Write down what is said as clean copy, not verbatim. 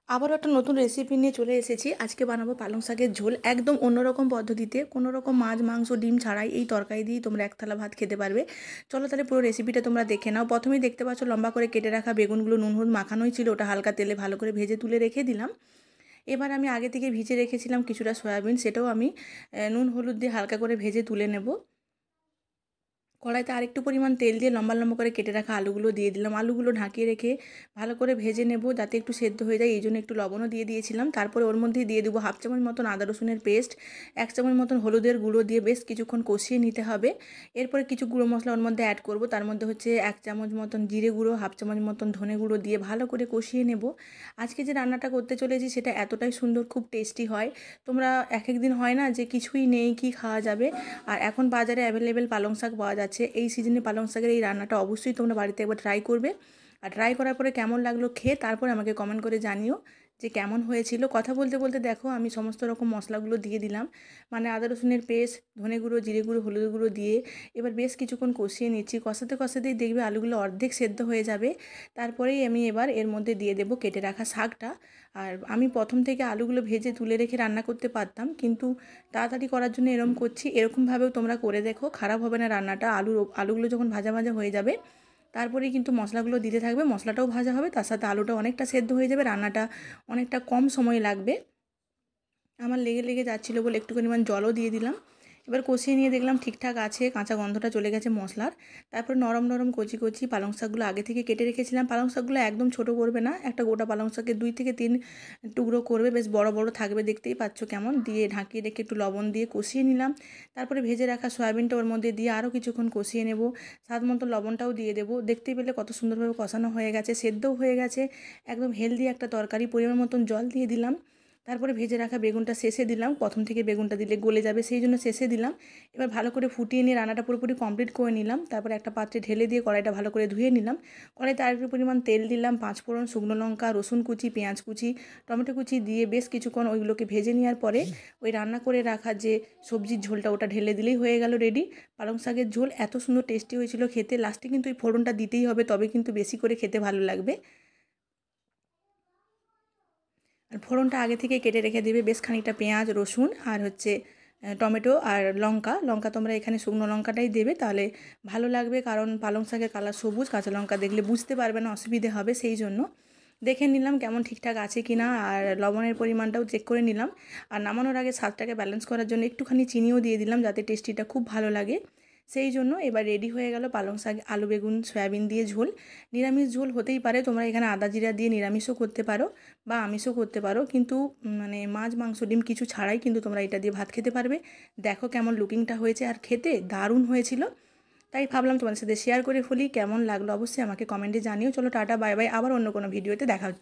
আবারও একটা নতুন রেসিপি নিয়ে চলে এসেছি। আজকে বানাবো পালং শাকের ঝোল। একদম অন্যরকম পদ্ধতিতে, কোনো রকম মাছ, মাংস, ডিম ছাড়াই এই তরকারি দিয়েই তোমরা এক থালা ভাত খেতে পারবে। চলো তাহলে পুরো রেসিপিটা তোমরা দেখে নাও। প্রথমেই দেখতে পাচ্ছ লম্বা করে কেটে রাখা বেগুনগুলো নুন হলুদ মাখানোই ছিল, ওটা হালকা তেলে ভালো করে ভেজে তুলে রেখে দিলাম। এবার আমি আগে থেকে ভিজে রেখেছিলাম কিছুটা সয়াবিন, সেটাও আমি নুন হলুদ দিয়ে হালকা করে ভেজে তুলে নেব। কড়াইতে আরেকটু পরিমাণ তেল দিয়ে লম্বা লম্বা করে কেটে রাখা আলুগুলো দিয়ে দিলাম। আলুগুলো ঢাকিয়ে রেখে ভালো করে ভেজে নেব যাতে একটু সেদ্ধ হয়ে যায়, এই জন্য একটু লবণও দিয়ে দিয়েছিলাম। তারপরে ওর মধ্যে দিয়ে দেবো হাফ চামচ মতন আদা রসুনের পেস্ট, 1 চামচ মতন হলুদের গুঁড়ো দিয়ে বেশ কিছুক্ষণ কষিয়ে নিতে হবে। এরপরে কিছু গুঁড়ো মশলা ওর মধ্যে অ্যাড করব। তার মধ্যে হচ্ছে 1 চামচ মতন জিরে গুঁড়ো, হাফ চামচ মতন ধনে গুঁড়ো দিয়ে ভালো করে কষিয়ে নেব। আজকে যে রান্নাটা করতে চলেছি সেটা এতটাই সুন্দর, খুব টেস্টি হয়। তোমরা এক এক দিন হয় না যে কিছুই নেই কি খাওয়া যাবে, আর এখন বাজারে অ্যাভেলেবেল পালং শাক পাওয়া যাচ্ছে। এই সিজনে পালং শাকের এই রান্নাটা অবশ্যই তোমরা বাড়িতে একবার ট্রাই করবে। আর ট্রাই করার পরে কেমন লাগলো খেয়ে তারপরে আমাকে কমেন্ট করে জানিও যে কেমন হয়েছিল। কথা বলতে বলতে দেখো আমি সমস্ত রকম মশলাগুলো দিয়ে দিলাম, মানে আদা রসুনের পেস্ট, ধনে গুঁড়ো, জিরে গুঁড়ো, হলুদ গুঁড়ো দিয়ে এবার বেশ কিছুক্ষণ কষিয়ে নিচ্ছি। কষাতে কষাতেই দেখবে আলুগুলো অর্ধেক সেদ্ধ হয়ে যাবে। তারপরেই আমি এবার এর মধ্যে দিয়ে দেবো কেটে রাখা শাকটা। আর আমি প্রথম থেকে আলুগুলো ভেজে তুলে রেখে রান্না করতে পারতাম, কিন্তু তাড়াতাড়ি করার জন্য এরকম করছি। এরকমভাবেও তোমরা করে দেখো, খারাপ হবে না রান্নাটা। আলুগুলো যখন ভাজা ভাজা হয়ে যাবে তারপরেই কিন্তু মশলাগুলো দিতে থাকবে, মশলাটাও ভাজা হবে, তার সাথে আলুটা অনেকটা সেদ্ধ হয়ে যাবে, রান্নাটা অনেকটা কম সময় লাগবে। আমার লেগে লেগে যাচ্ছিলো বলে একটু পরিমাণ জলও দিয়ে দিলাম। এবার কষিয়ে নিয়ে দেখলাম ঠিকঠাক আছে, কাঁচা গন্ধটা চলে গেছে মশলার। তারপর নরম নরম কচি কচি পালং শাকগুলো আগে থেকে কেটে রেখেছিলাম। পালং শাকগুলো একদম ছোট করবে না, একটা গোটা পালং শাকের 2 থেকে 3 টুকরো করবে, বেশ বড় বড় থাকবে, দেখতেই পাচ্ছ কেমন। দিয়ে ঢাকিয়ে রেখে একটু লবণ দিয়ে কষিয়ে নিলাম। তারপরে ভেজে রাখা সয়াবিনটা ওর মধ্যে দিয়ে আরও কিছুক্ষণ কষিয়ে নেব। স্বাদ মতো লবণটাও দিয়ে দেবো। দেখতেই পেলে কত সুন্দরভাবে কষানো হয়ে গেছে, সেদ্ধও হয়ে গেছে। একদম হেলদি একটা তরকারি। পরিমাণ মতন জল দিয়ে দিলাম। তারপরে ভেজে রাখা বেগুনটা শেষে দিলাম, প্রথম থেকে বেগুনটা দিলে গলে যাবে সেই জন্য শেষে দিলাম। এবার ভালো করে ফুটিয়ে নিয়ে রান্নাটা পুরোপুরি কমপ্লিট করে নিলাম। তারপরে একটা পাত্রে ঢেলে দিয়ে কড়াইটা ভালো করে ধুয়ে নিলাম। কড়াইতে আর একটু পরিমাণ তেল দিলাম, 5 ফোড়ন, শুকনো লঙ্কা, রসুন কুচি, পেঁয়াজ কুচি, টমেটো কুচি দিয়ে বেশ কিছুক্ষণ ওইগুলোকে ভেজে নেওয়ার পরে ওই রান্না করে রাখা যে সবজির ঝোলটা ওটা ঢেলে দিলেই হয়ে গেল রেডি। পালং শাকের ঝোল এত সুন্দর টেস্টি হয়েছিল খেতে। লাস্টে কিন্তু এই ফোড়নটা দিতেই হবে, তবে কিন্তু বেশি করে খেতে ভালো লাগবে। আর ফোড়নটা আগে থেকে কেটে রেখে দেবে, বেশ খানিকটা পেঁয়াজ, রসুন আর হচ্ছে টমেটো আর লঙ্কা। লঙ্কা তোমরা এখানে শুকনো লঙ্কাটাই দেবে, তাহলে ভালো লাগবে, কারণ পালং শাকের কালার সবুজ, কাঁচা লঙ্কা দেখলে বুঝতে পারবে না, অসুবিধে হবে, সেই জন্য দেখে নিলাম কেমন ঠিকঠাক আছে কি না। আর লবণের পরিমাণটাও চেক করে নিলাম। আর নামানোর আগে স্বাদটাকে ব্যালেন্স করার জন্য একটুখানি চিনিও দিয়ে দিলাম, যাতে টেস্টিটা খুব ভালো লাগে। সেই জন্য এবার রেডি হয়ে গেল পালং শাক, আলু, বেগুন, সয়াবিন দিয়ে ঝোল। নিরামিষ ঝোল হতেই পারে, তোমরা এখানে আদা জিরা দিয়ে নিরামিষও করতে পারো বা আমিষও করতে পারো, কিন্তু মানে মাছ, মাংস, ডিম কিছু ছাড়াই কিন্তু তোমরা এটা দিয়ে ভাত খেতে পারবে। দেখো কেমন লুকিংটা হয়েছে, আর খেতে দারুণ হয়েছিল। তাই ভাবলাম তোমাদের সাথে শেয়ার করে ফেলি। কেমন লাগলো অবশ্যই আমাকে কমেন্টে জানিও। চলো টাটা, বাই বাই, আবার অন্য কোনো ভিডিওতে দেখা হচ্ছে।